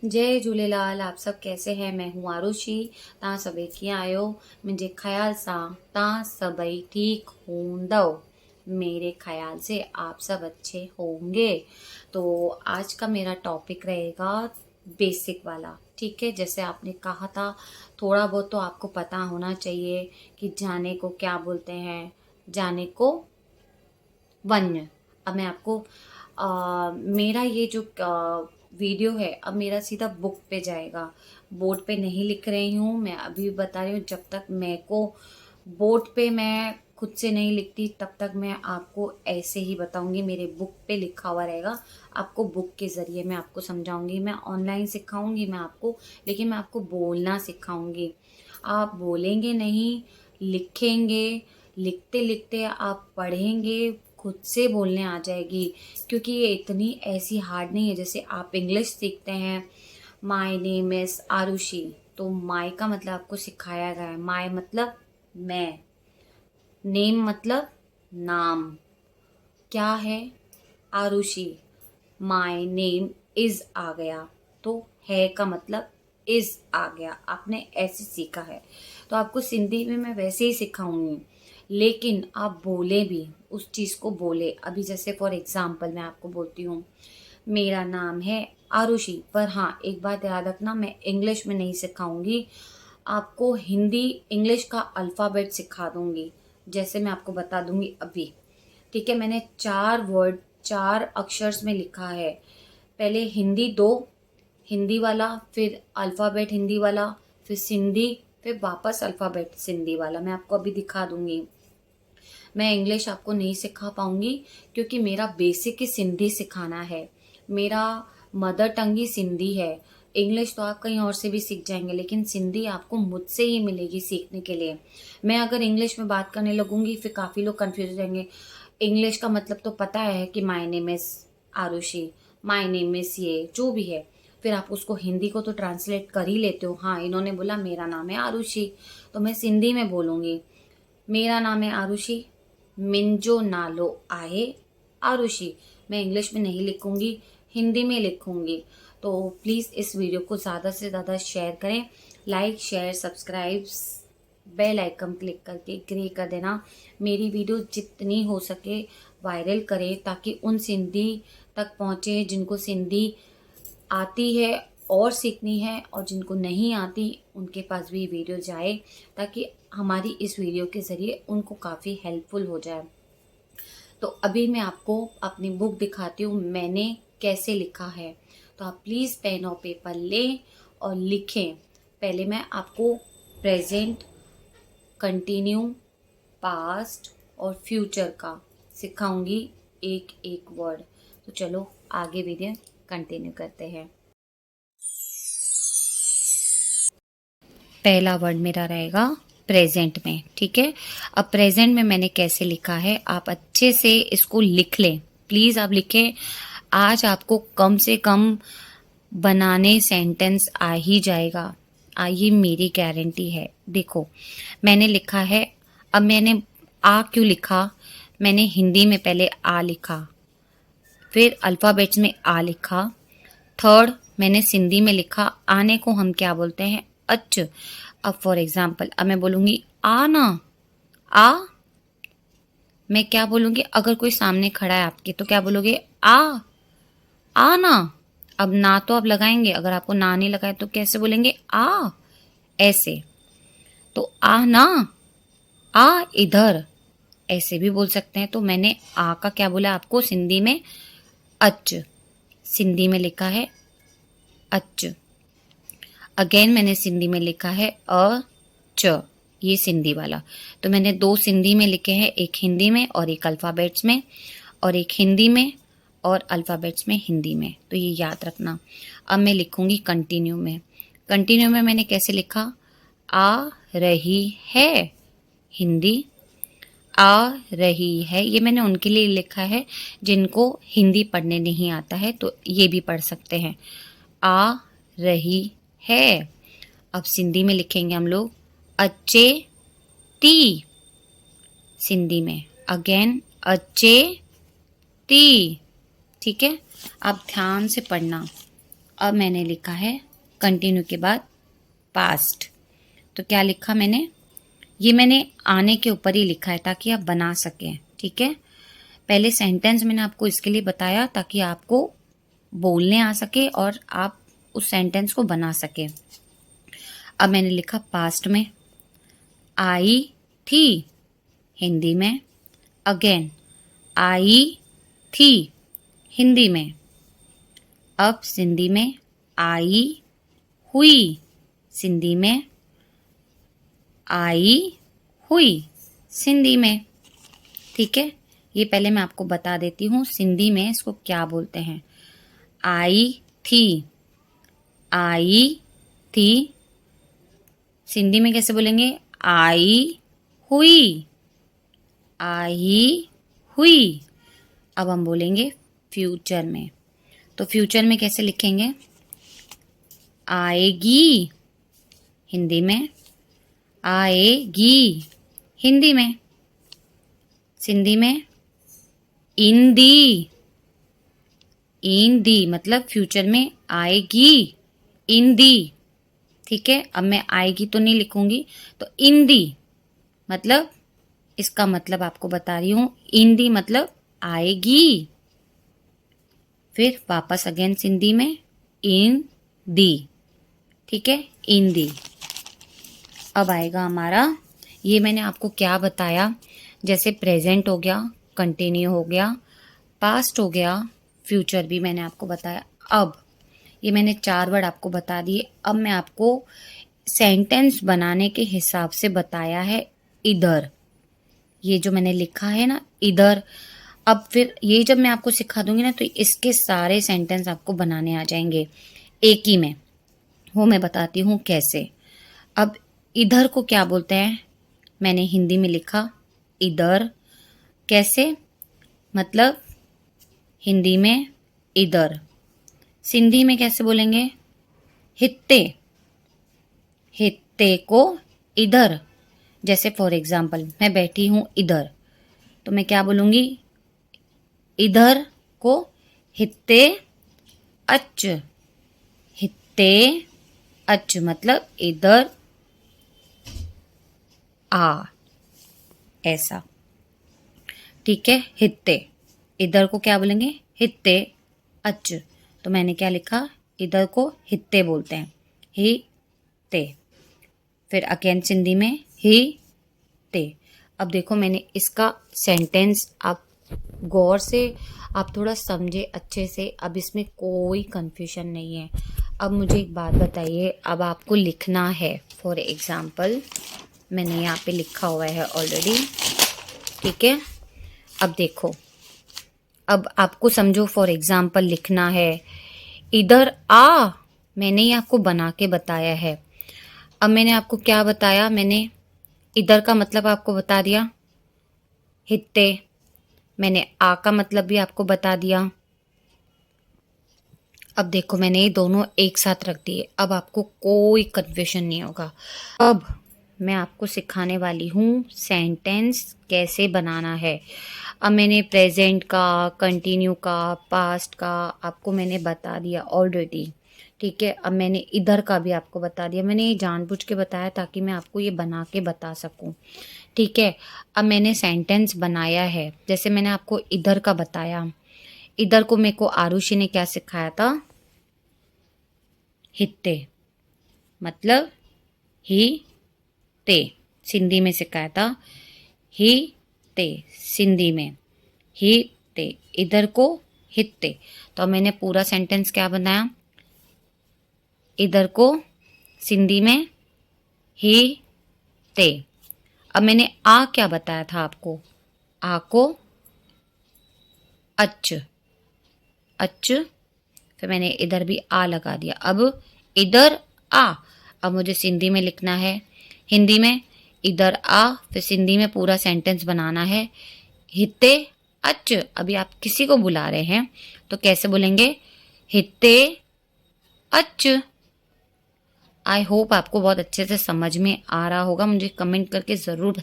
जय झूलेलाल। आप सब कैसे हैं? मैं हूँ आरुषि। तव्हां सभई कीअं आहियो? मुंहिंजे ख्याल सां तव्हां सभई ठीक हूंदव। मेरे ख्याल से आप सब अच्छे होंगे। तो आज का मेरा टॉपिक रहेगा बेसिक वाला। ठीक है, जैसे आपने कहा था थोड़ा बहुत तो आपको पता होना चाहिए कि जाने को क्या बोलते हैं, जाने को वन्य। अब मैं आपको मेरा ये जो वीडियो है अब मेरा सीधा बुक पे जाएगा, बोर्ड पे नहीं लिख रही हूँ। मैं अभी बता रही हूँ, जब तक मैं को बोर्ड पे मैं खुद से नहीं लिखती तब तक मैं आपको ऐसे ही बताऊंगी। मेरे बुक पे लिखा हुआ रहेगा, आपको बुक के ज़रिए मैं आपको समझाऊंगी। मैं ऑनलाइन सिखाऊंगी मैं आपको, लेकिन मैं आपको बोलना सिखाऊंगी। आप बोलेंगे नहीं, लिखेंगे। लिखते लिखते आप पढ़ेंगे, खुद से बोलने आ जाएगी। क्योंकि ये इतनी ऐसी हार्ड नहीं है जैसे आप इंग्लिश सीखते हैं। माई नेम इज़ आरुषि, तो माई का मतलब आपको सिखाया गया है। माई मतलब मैं, नेम मतलब नाम। क्या है? आरुषि। माई नेम इज आ गया, तो है का मतलब इज आ गया। आपने ऐसे सीखा है, तो आपको सिंधी में मैं वैसे ही सिखाऊंगी, लेकिन आप बोले भी, उस चीज़ को बोले। अभी जैसे फॉर एग्जाम्पल मैं आपको बोलती हूँ, मेरा नाम है आरुषि, पर हाँ एक बात याद रखना, मैं इंग्लिश में नहीं सिखाऊंगी आपको, हिंदी इंग्लिश का अल्फ़ाबेट सिखा दूंगी। जैसे मैं आपको बता दूंगी अभी। ठीक है, मैंने 4 वर्ड 4 अक्षर्स में लिखा है। पहले हिंदी 2, हिंदी वाला, फिर अल्फ़ाबेट हिंदी वाला, फिर सिंधी, फिर वापस अल्फ़ाबेट सिंधी वाला। मैं आपको अभी दिखा दूंगी। मैं इंग्लिश आपको नहीं सिखा पाऊंगी क्योंकि मेरा बेसिक ही सिंधी सिखाना है। मेरा मदर टंग ही सिंधी है। इंग्लिश तो आप कहीं और से भी सीख जाएंगे, लेकिन सिंधी आपको मुझसे ही मिलेगी सीखने के लिए। मैं अगर इंग्लिश में बात करने लगूंगी फिर काफ़ी लोग कंफ्यूज हो जाएंगे। इंग्लिश का मतलब तो पता है कि my name is Arushi, my name is ये जो भी है, फिर आप उसको हिंदी को तो ट्रांसलेट कर ही लेते हो। हाँ, इन्होंने बोला मेरा नाम है आरुषि, तो मैं सिंधी में बोलूँगी, मेरा नाम है आरुषि, मिंजो नालो आहे आरुषि। मैं इंग्लिश में नहीं लिखूंगी, हिंदी में लिखूंगी। तो प्लीज़ इस वीडियो को ज़्यादा से ज़्यादा शेयर करें। Like share subscribe, bell icon click करके ग्रे कर देना। मेरी वीडियो जितनी हो सके वायरल करें, ताकि उन सिंधी तक पहुँचे जिनको सिंधी आती है और सीखनी है, और जिनको नहीं आती उनके पास भी वीडियो जाए, ताकि हमारी इस वीडियो के ज़रिए उनको काफ़ी हेल्पफुल हो जाए। तो अभी मैं आपको अपनी बुक दिखाती हूँ मैंने कैसे लिखा है। तो आप प्लीज़ पेन और पेपर लें और लिखें। पहले मैं आपको प्रेजेंट, कंटिन्यू, पास्ट और फ्यूचर का सिखाऊंगी, एक एक वर्ड। तो चलो आगे वीडियो कंटिन्यू करते हैं। पहला वर्ड मेरा रहेगा प्रेजेंट में। ठीक है, अब प्रेजेंट में मैंने कैसे लिखा है आप अच्छे से इसको लिख लें। प्लीज़ आप लिखें। आज आपको कम से कम बनाने सेंटेंस आ ही जाएगा, ये मेरी गारंटी है। देखो मैंने लिखा है, अब मैंने आ क्यों लिखा? मैंने हिंदी में पहले आ लिखा, फिर अल्फ़ाबेट्स में आ लिखा, थर्ड मैंने सिंधी में लिखा। आने को हम क्या बोलते हैं? अच। अब फॉर एग्जाम्पल अब मैं बोलूंगी आ ना, आ। मैं क्या बोलूंगी? अगर कोई सामने खड़ा है आपके तो क्या बोलोगे? आ ना। अब ना तो आप लगाएंगे, अगर आपको ना नहीं लगाए तो कैसे बोलेंगे? आ, ऐसे। तो आ ना, आ इधर, ऐसे भी बोल सकते हैं। तो मैंने आ का क्या बोला आपको सिंधी में? अच। सिंधी में लिखा है अच। अगेन मैंने सिंधी में लिखा है अ च, ये सिंधी वाला। तो मैंने 2 सिंधी में लिखे हैं, एक हिंदी में और एक अल्फ़ाबेट्स में, और एक हिंदी में और अल्फ़ाबेट्स में हिंदी में। तो ये याद रखना। अब मैं लिखूंगी कंटिन्यू में। कंटिन्यू में मैंने कैसे लिखा? आ रही है, हिंदी। आ रही है ये मैंने उनके लिए लिखा है जिनको हिंदी पढ़ने नहीं आता है, तो ये भी पढ़ सकते हैं। आ रही है। अब सिंधी में लिखेंगे हम लोग अचे ती, सिंधी में अगेन अचे ती। ठीक है, अब ध्यान से पढ़ना। अब मैंने लिखा है कंटिन्यू के बाद पास्ट। तो क्या लिखा मैंने, ये मैंने आने के ऊपर ही लिखा है ताकि आप बना सकें। ठीक है, पहले सेंटेंस मैंने आपको इसके लिए बताया ताकि आपको बोलने आ सके और आप उस सेंटेंस को बना सके। अब मैंने लिखा पास्ट में आई थी, हिंदी में अगेन आई थी, हिंदी में। अब सिंधी में आई हुई, सिंधी में आई हुई, सिंधी में। ठीक है, ये पहले मैं आपको बता देती हूँ सिंधी में इसको क्या बोलते हैं। आई थी, आई थी, सिंधी में कैसे बोलेंगे, आई हुई, आई हुई। अब हम बोलेंगे फ्यूचर में, तो फ्यूचर में कैसे लिखेंगे, आएगी, हिंदी में आएगी, हिंदी में। सिंधी में इंदी, इंदी मतलब फ्यूचर में आएगी, इंदी। ठीक है, अब मैं आएगी तो नहीं लिखूंगी, तो इंदी मतलब, इसका मतलब आपको बता रही हूं, इंदी मतलब आएगी। फिर वापस अगेन सिंधी में इन दी। ठीक है, इन दी। अब आएगा हमारा, ये मैंने आपको क्या बताया, जैसे प्रेजेंट हो गया, कंटिन्यू हो गया, पास्ट हो गया, फ्यूचर भी मैंने आपको बताया। अब ये मैंने 4 वर्ड आपको बता दिए। अब मैं आपको सेंटेंस बनाने के हिसाब से बताया है इधर, ये जो मैंने लिखा है ना इधर। अब फिर ये जब मैं आपको सिखा दूंगी ना तो इसके सारे सेंटेंस आपको बनाने आ जाएंगे एक ही में। वो मैं बताती हूँ कैसे। अब इधर को क्या बोलते हैं, मैंने हिंदी में लिखा इधर, कैसे मतलब हिंदी में इधर, सिंधी में कैसे बोलेंगे, हित्ते, हित्ते को इधर। जैसे फॉर एग्जाम्पल मैं बैठी हूं इधर, तो मैं क्या बोलूंगी, इधर को हित्ते अच, हित्ते अच मतलब इधर आ, ऐसा। ठीक है, हित्ते, इधर को क्या बोलेंगे, हित्ते अच। तो मैंने क्या लिखा, इधर को हित्ते बोलते हैं, ही ते। फिर अगेन सिंधी में ही ते। अब देखो मैंने इसका सेंटेंस, आप गौर से आप थोड़ा समझे अच्छे से, अब इसमें कोई कंफ्यूजन नहीं है। अब मुझे एक बात बताइए, अब आपको लिखना है, फॉर एग्जाम्पल मैंने यहाँ पे लिखा हुआ है ऑलरेडी। ठीक है, अब देखो, अब आपको समझो, फॉर एग्जाम्पल लिखना है इधर आ, मैंने ही आपको बना के बताया है। अब मैंने आपको क्या बताया, मैंने इधर का मतलब आपको बता दिया हित्ते, मैंने आ का मतलब भी आपको बता दिया। अब देखो मैंने ये दोनों एक साथ रख दिए, अब आपको कोई कन्फ्यूजन नहीं होगा। अब मैं आपको सिखाने वाली हूँ सेंटेंस कैसे बनाना है। अब मैंने प्रेजेंट का, कंटिन्यू का, पास्ट का आपको मैंने बता दिया ऑलरेडी। ठीक है, अब मैंने इधर का भी आपको बता दिया, मैंने ये जानबूझ के बताया ताकि मैं आपको ये बना के बता सकूं। ठीक है, अब मैंने सेंटेंस बनाया है, जैसे मैंने आपको इधर का बताया, इधर को मेरे को आरुषि ने क्या सिखाया था, हित्ते मतलब ही ते, सिंधी में सिखाया था ही ते, सिंधी में ही ते, इधर को हित्ते। तो अब मैंने पूरा सेंटेंस क्या बनाया, इधर को सिंधी में ही ते। अब मैंने आ क्या बताया था आपको, आ को अच, अच, फिर मैंने इधर भी आ लगा दिया। अब इधर आ, अब मुझे सिंधी में लिखना है, हिंदी में इधर आ, फिर सिंधी में पूरा सेंटेंस बनाना है हित्ते अच। अभी आप किसी को बुला रहे हैं तो कैसे बोलेंगे, हित्ते अच। आई होप आपको बहुत अच्छे से समझ में आ रहा होगा। मुझे कमेंट करके ज़रूर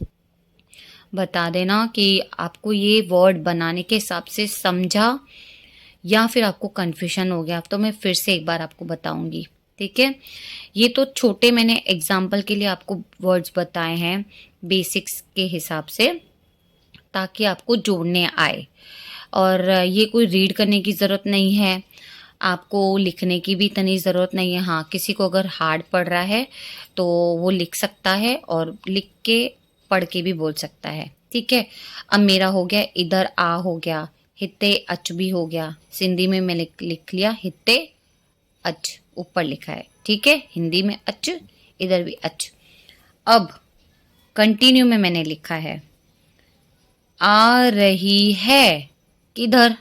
बता देना कि आपको ये वर्ड बनाने के हिसाब से समझा या फिर आपको कन्फ्यूजन हो गया तो मैं फिर से एक बार आपको बताऊंगी, ठीक है। ये तो छोटे मैंने एग्जाम्पल के लिए आपको वर्ड्स बताए हैं बेसिक्स के हिसाब से, ताकि आपको जोड़ने आए। और ये कोई रीड करने की ज़रूरत नहीं है, आपको लिखने की भी इतनी ज़रूरत नहीं है। हाँ, किसी को अगर हार्ड पड़ रहा है तो वो लिख सकता है और लिख के पढ़ के भी बोल सकता है, ठीक है। अब मेरा हो गया, इधर आ हो गया, हित्ते अच भी हो गया। सिंधी में मैं लिख लिया हित्ते अच, ऊपर लिखा है, ठीक है। हिंदी में अच, इधर भी अच। अब कंटिन्यू में मैंने लिखा है आ रही है, किधर,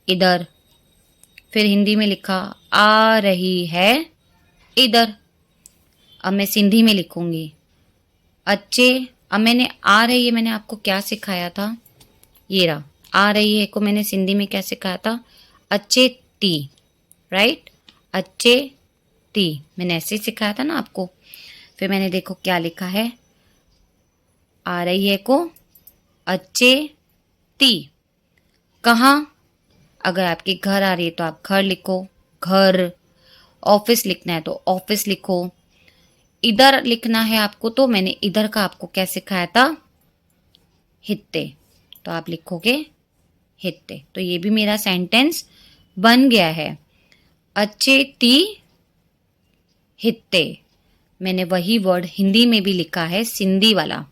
इधर। फिर हिंदी में लिखा आ रही है इधर। अब मैं सिंधी में लिखूंगी अच्छे। अब मैंने आ रही है, मैंने आपको क्या सिखाया था, ये रहा आ रही है को मैंने सिंधी में क्या सिखाया था, अच्छे टी, राइट, अच्छे टी, मैंने ऐसे ही सिखाया था ना आपको। फिर मैंने देखो क्या लिखा है, आ रही है को अच्छे ती, कहाँ, अगर आपके घर आ रही है तो आप घर लिखो, घर। ऑफिस लिखना है तो ऑफिस लिखो। इधर लिखना है आपको तो मैंने इधर का आपको क्या सिखाया था, हित्ते, तो आप लिखोगे हित्ते। तो ये भी मेरा सेंटेंस बन गया है, अच्छे ती हित्ते। मैंने वही वर्ड हिंदी में भी लिखा है, सिंधी वाला,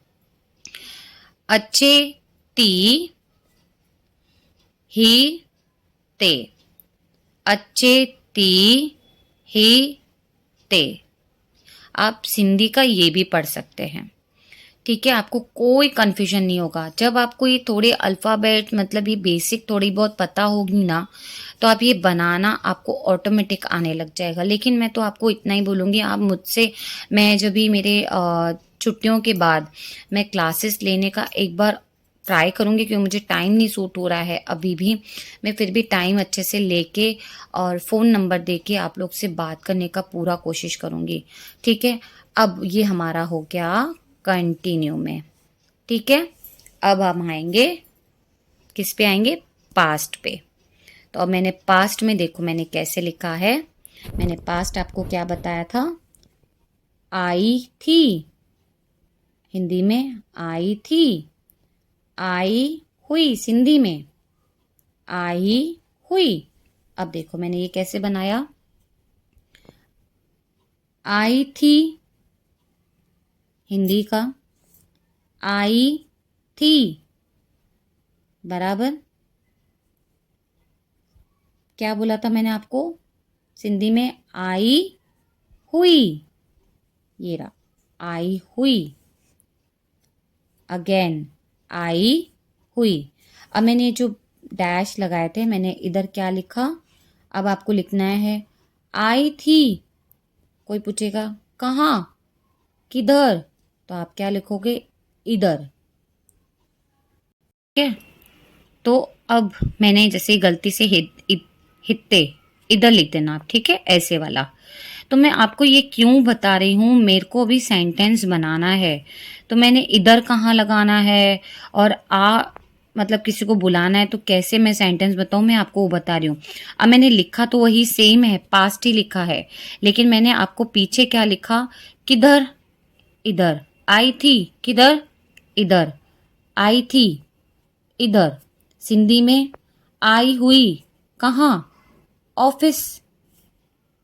अच्छे ती ही ते, अच्छे ती ही ते। आप सिंधी का ये भी पढ़ सकते हैं, ठीक है। आपको कोई कन्फ्यूजन नहीं होगा जब आपको ये थोड़े अल्फ़ाबेट मतलब ये बेसिक थोड़ी बहुत पता होगी ना, तो आप ये बनाना आपको ऑटोमेटिक आने लग जाएगा। लेकिन मैं तो आपको इतना ही बोलूँगी, आप मुझसे, मैं जब भी मेरे छुट्टियों के बाद मैं क्लासेस लेने का एक बार ट्राई करूँगी, क्योंकि मुझे टाइम नहीं सूट हो रहा है अभी भी। मैं फिर भी टाइम अच्छे से लेके और फ़ोन नंबर दे के आप लोग से बात करने का पूरा कोशिश करूँगी, ठीक है। अब ये हमारा हो गया कंटिन्यू में, ठीक है। अब हम आएंगे, किस पे आएंगे, पास्ट पे। तो अब मैंने पास्ट में देखो मैंने कैसे लिखा है, मैंने पास्ट आपको क्या बताया था, आई थी, हिंदी में आई थी, आई हुई, सिंधी में आई हुई। अब देखो मैंने ये कैसे बनाया, आई थी, हिंदी का आई थी, बराबर क्या बोला था मैंने आपको, सिंधी में आई हुई, ये रहा आई हुई, अगेन आई हुई। अब मैंने जो डैश लगाए थे मैंने इधर क्या लिखा, अब आपको लिखना है आई थी। कोई पूछेगा कहाँ, किधर, तो आप क्या लिखोगे, इधर, ठीक है। तो अब मैंने जैसे गलती से हित्ते इधर लिख देना आप, ठीक है, ऐसे वाला। तो मैं आपको ये क्यों बता रही हूँ, मेरे को भी सेंटेंस बनाना है, तो मैंने इधर कहाँ लगाना है, और आ मतलब किसी को बुलाना है तो कैसे मैं सेंटेंस बताऊँ, मैं आपको वो बता रही हूँ। अब मैंने लिखा तो वही सेम है, पास्ट ही लिखा है, लेकिन मैंने आपको पीछे क्या लिखा, किधर, इधर, आई थी, किधर, इधर, आई थी, इधर। सिंधी में आई हुई, कहाँ, ऑफिस,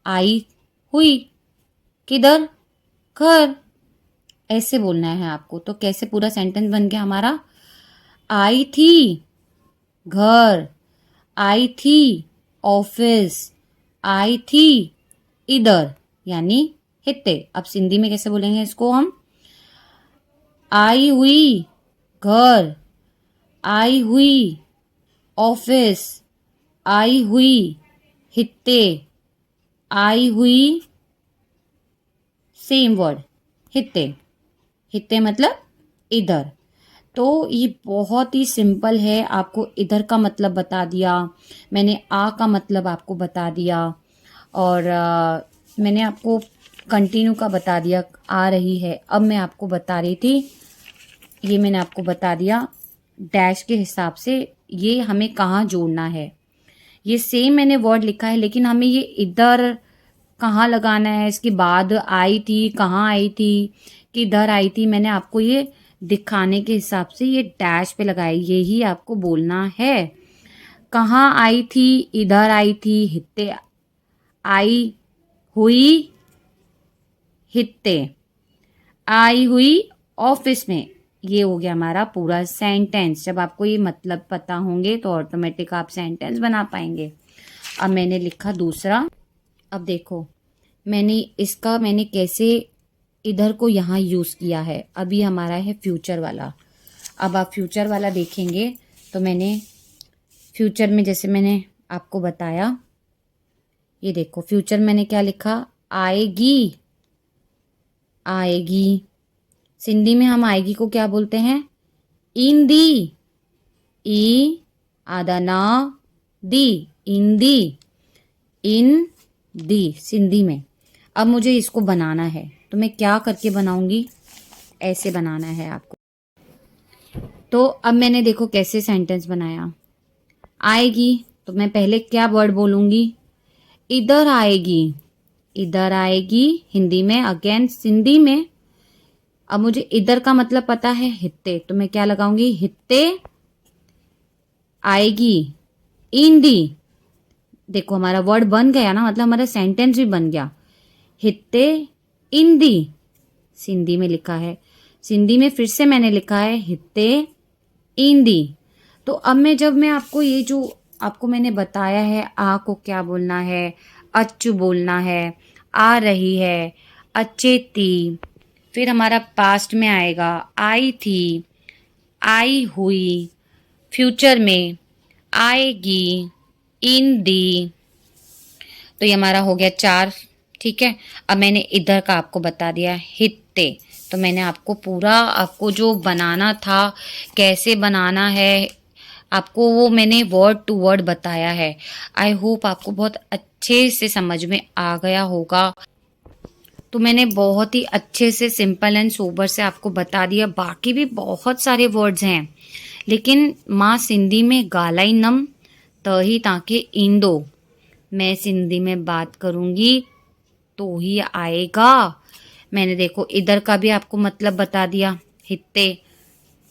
आई हुई, किधर, घर। ऐसे बोलना है आपको। तो कैसे पूरा सेंटेंस बन गया हमारा, आई थी घर, आई थी ऑफिस, आई थी इधर, यानी हित्ते। अब सिंधी में कैसे बोलेंगे इसको हम, आई हुई घर, आई हुई ऑफिस, आई हुई हित्ते, आई हुई, सेम वर्ड हित्ते, हित्ते मतलब इधर। तो ये बहुत ही सिंपल है, आपको इधर का मतलब बता दिया मैंने, आ का मतलब आपको बता दिया, और मैंने आपको कंटिन्यू का बता दिया, आ रही है। अब मैं आपको बता रही थी, ये मैंने आपको बता दिया डैश के हिसाब से ये हमें कहाँ जोड़ना है। ये सेम मैंने वर्ड लिखा है, लेकिन हमें ये इधर कहाँ लगाना है, इसके बाद आई थी, कहाँ आई थी, किधर आई थी, मैंने आपको ये दिखाने के हिसाब से ये डैश पे लगाया, यही आपको बोलना है। कहाँ आई थी, इधर आई थी, हित्ते आई हुई, हित्ते आई हुई ऑफिस में। ये हो गया हमारा पूरा सेंटेंस। जब आपको ये मतलब पता होंगे तो ऑटोमेटिक आप सेंटेंस बना पाएंगे। अब मैंने लिखा दूसरा। अब देखो मैंने कैसे इधर को यहाँ यूज़ किया है। अभी हमारा है फ्यूचर वाला। अब आप फ्यूचर वाला देखेंगे तो मैंने फ्यूचर में जैसे मैंने आपको बताया, ये देखो फ्यूचर मैंने क्या लिखा, आएगी, आएगी। सिंधी में हम आएगी को क्या बोलते हैं, ईंदी, ई आधा ना दी, ईंदी, इन दी सिंधी में। अब मुझे इसको बनाना है तो मैं क्या करके बनाऊंगी, ऐसे बनाना है आपको। तो अब मैंने देखो कैसे सेंटेंस बनाया। आएगी तो मैं पहले क्या वर्ड बोलूंगी, इधर आएगी, इधर आएगी हिंदी में, अगेन सिंधी में। अब मुझे इधर का मतलब पता है हित्ते, तो मैं क्या लगाऊंगी, हित्ते आएगी, ईंदी। देखो हमारा वर्ड बन गया ना, मतलब हमारा सेंटेंस भी बन गया। हित्ते ईंदी सिंधी में लिखा है, सिंधी में फिर से मैंने लिखा है हित्ते ईंदी। तो अब मैं आपको ये जो आपको मैंने बताया है, आ को क्या बोलना है, अच्छू बोलना है, आ रही है, अच्छेती। फिर हमारा पास्ट में आएगा, आई थी, आई हुई। फ्यूचर में आएगी, ईंदी। तो ये हमारा हो गया 4। ठीक है। अब मैंने इधर का आपको बता दिया हित्ते। तो मैंने आपको पूरा आपको जो बनाना था, कैसे बनाना है, आपको वो मैंने वर्ड टू वर्ड बताया है। आई होप आपको बहुत अच्छे से समझ में आ गया होगा। तो मैंने बहुत ही अच्छे से सिंपल एंड सोबर से आपको बता दिया। बाकी भी बहुत सारे वर्ड्स हैं, लेकिन माँ सिंधी में गालाई नम तही ताके ईंदो। मैं सिंधी में बात करूंगी तो ही आएगा। मैंने देखो इधर का भी आपको मतलब बता दिया, हित्ते।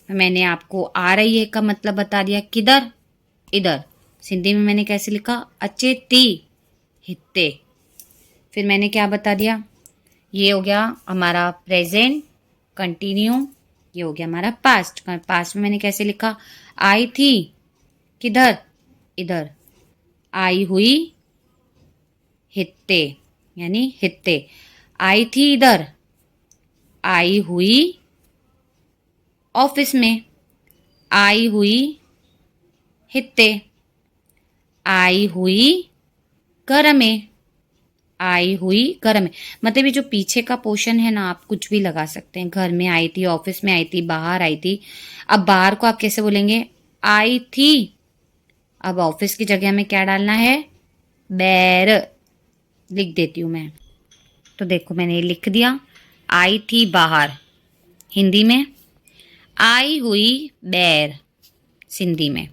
मैंने आपको आ रही है का मतलब बता दिया, किधर, इधर। सिंधी में मैंने कैसे लिखा, अचेती, हित्ते। फिर मैंने क्या बता दिया, ये हो गया हमारा प्रेजेंट कंटिन्यू, ये हो गया हमारा पास्ट। पास्ट में मैंने कैसे लिखा, आई थी, किधर, इधर, आई हुई, हित्ते, यानी हित्ते। आई थी इधर, आई हुई ऑफिस में, आई हुई हित्ते, आई हुई घर में, आई हुई घर में। मतलब ये जो पीछे का पोर्शन है ना, आप कुछ भी लगा सकते हैं। घर में आई थी, ऑफिस में आई थी, बाहर आई थी। अब बाहर को आप कैसे बोलेंगे, आई थी। अब ऑफिस की जगह में क्या डालना है, बैर। लिख देती हूँ मैं। तो देखो मैंने ये लिख दिया, आई थी बाहर हिंदी में, आई हुई बैर सिंधी में।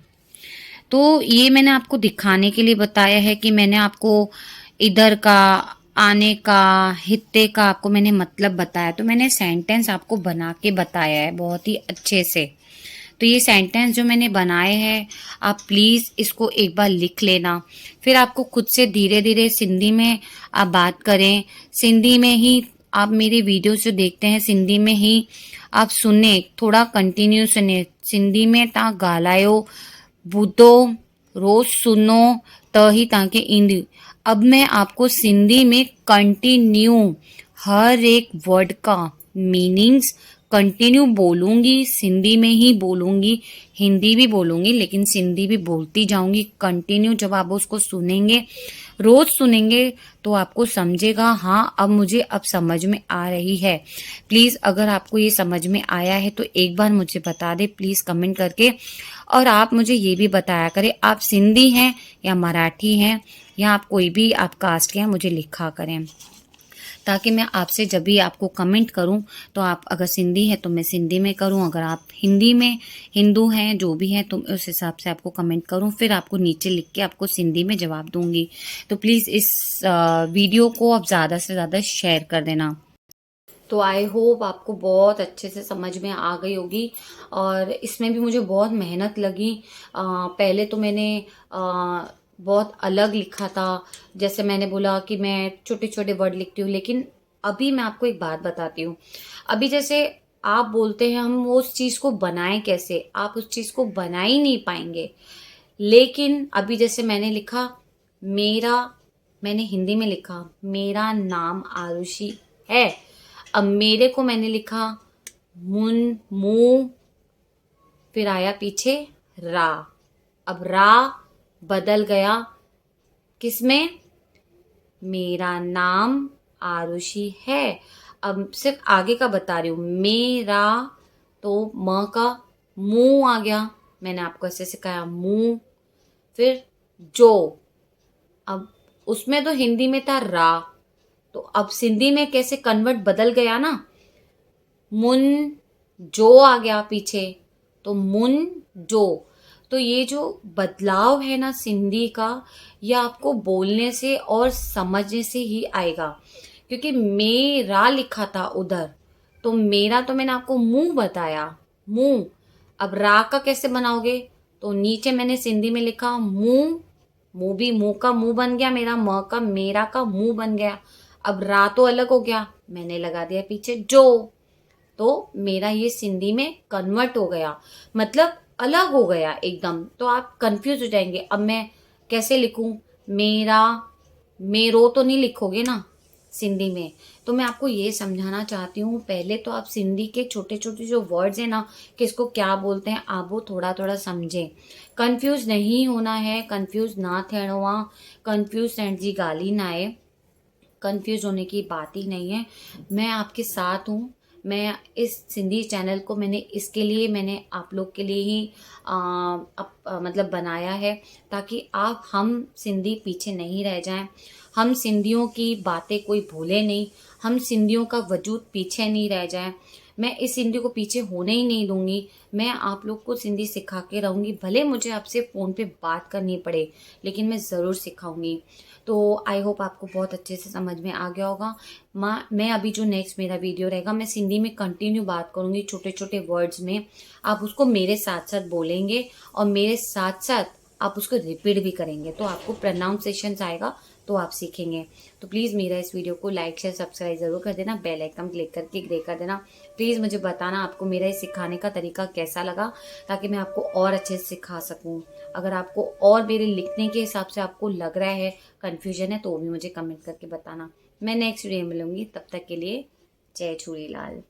तो ये मैंने आपको दिखाने के लिए बताया है कि मैंने आपको इधर का, आने का, हित्ते का आपको मैंने मतलब बताया। तो मैंने सेंटेंस आपको बना के बताया है बहुत ही अच्छे से। तो ये सेंटेंस जो मैंने बनाए हैं, आप प्लीज़ इसको एक बार लिख लेना। फिर आपको खुद से धीरे धीरे सिंधी में आप बात करें। सिंधी में ही आप मेरे वीडियो जो देखते हैं, सिंधी में ही आप सुने, थोड़ा कंटिन्यू सुने। सिंधी में तव्हां ॻाल्हायो, ॿुधो, रोज़ सुनो, त ही तव्हांखे ईंदी। अब मैं आपको सिंधी में कंटिन्यू हर एक वर्ड का मीनिंग्स कंटिन्यू बोलूंगी, सिंधी में ही बोलूंगी, हिंदी भी बोलूंगी, लेकिन सिंधी भी बोलती जाऊंगी कंटिन्यू। जब आप उसको सुनेंगे, रोज सुनेंगे, तो आपको समझेगा, हाँ अब मुझे अब समझ में आ रही है। प्लीज़ अगर आपको ये समझ में आया है तो एक बार मुझे बता दे प्लीज़ कमेंट करके। और आप मुझे ये भी बताया करें आप सिंधी हैं या मराठी हैं या आप कोई भी आप कास्ट के हैं, मुझे लिखा करें। ताकि मैं आपसे जब भी आपको कमेंट करूं तो आप अगर सिंधी है तो मैं सिंधी में करूं, अगर आप हिंदी में हिंदू हैं जो भी हैं तो उस हिसाब से आपको कमेंट करूं, फिर आपको नीचे लिख के आपको सिंधी में जवाब दूंगी। तो प्लीज़ इस वीडियो को आप ज़्यादा से ज़्यादा शेयर कर देना। तो आई होप आपको बहुत अच्छे से समझ में आ गई होगी। और इसमें भी मुझे बहुत मेहनत लगी। पहले तो मैंने बहुत अलग लिखा था, जैसे मैंने बोला कि मैं छोटे छोटे वर्ड लिखती हूँ, लेकिन अभी मैं आपको एक बात बताती हूँ। अभी जैसे आप बोलते हैं हम वो उस चीज़ को बनाएं कैसे, आप उस चीज़ को बना ही नहीं पाएंगे। लेकिन अभी जैसे मैंने लिखा मेरा, मैंने हिंदी में लिखा मेरा नाम आरुषि है। अब मेरे को मैंने लिखा मुन मुंह, फिर आया पीछे रा। अब रा बदल गया किसमें, मेरा नाम आरुषि है। अब सिर्फ आगे का बता रही हूँ, मेरा तो म का मुंह आ गया, मैंने आपको ऐसे सिखाया मुंह। फिर जो, अब उसमें तो हिंदी में था रा, तो अब सिंधी में कैसे कन्वर्ट बदल गया ना, मुन जो आ गया पीछे, तो मुन जो। तो ये जो बदलाव है ना सिंधी का, ये आपको बोलने से और समझने से ही आएगा। क्योंकि मेरा लिखा था उधर, तो मेरा तो मैंने आपको मुंह बताया, मुंह। अब रा का कैसे बनाओगे, तो नीचे मैंने सिंधी में लिखा मुंह, मुंह भी मुंह का मुंह बन गया मेरा, म का मेरा का मुंह बन गया। अब रा तो अलग हो गया, मैंने लगा दिया पीछे जो, तो मेरा ये सिंधी में कन्वर्ट हो गया, मतलब अलग हो गया एकदम। तो आप कंफ्यूज हो जाएंगे, अब मैं कैसे लिखूं, मेरा मेरो तो नहीं लिखोगे ना सिंधी में। तो मैं आपको ये समझाना चाहती हूँ, पहले तो आप सिंधी के छोटे छोटे जो वर्ड्स हैं ना, किसको क्या बोलते हैं, आप वो थोड़ा थोड़ा समझें। कंफ्यूज नहीं होना है, कंफ्यूज ना थियणो आहे, कंफ्यूज थियण जी ॻाल्हि ही ना आहे, कंफ्यूज होने की बात ही नहीं है। मैं आपके साथ हूँ। मैं इस सिंधी चैनल को मैंने इसके लिए, मैंने आप लोग के लिए ही मतलब बनाया है, ताकि आप हम सिंधी पीछे नहीं रह जाएं। हम सिंधियों की बातें कोई भूले नहीं, हम सिंधियों का वजूद पीछे नहीं रह जाए। मैं इस सिंधी को पीछे होने ही नहीं दूंगी। मैं आप लोग को सिंधी सिखा के रहूंगी, भले मुझे आपसे फ़ोन पे बात करनी पड़े, लेकिन मैं ज़रूर सिखाऊंगी। तो आई होप आपको बहुत अच्छे से समझ में आ गया होगा। मैं अभी जो नेक्स्ट मेरा वीडियो रहेगा, मैं सिंधी में कंटिन्यू बात करूंगी छोटे छोटे वर्ड्स में। आप उसको मेरे साथ साथ बोलेंगे और मेरे साथ साथ आप उसको रिपीट भी करेंगे, तो आपको प्रोनाउंसिएशन आएगा, तो आप सीखेंगे। तो प्लीज़ मेरा इस वीडियो को लाइक शेयर सब्सक्राइब ज़रूर कर देना, बेल आइकन क्लिक करके ग्रे कर देना। प्लीज़ मुझे बताना आपको मेरा इस सिखाने का तरीका कैसा लगा, ताकि मैं आपको और अच्छे से सिखा सकूं। अगर आपको और मेरे लिखने के हिसाब से आपको लग रहा है कन्फ्यूजन है, तो वो भी मुझे कमेंट करके बताना। मैं नेक्स्ट वीडियो में मिलूंगी, तब तक के लिए जय झूलेलाल।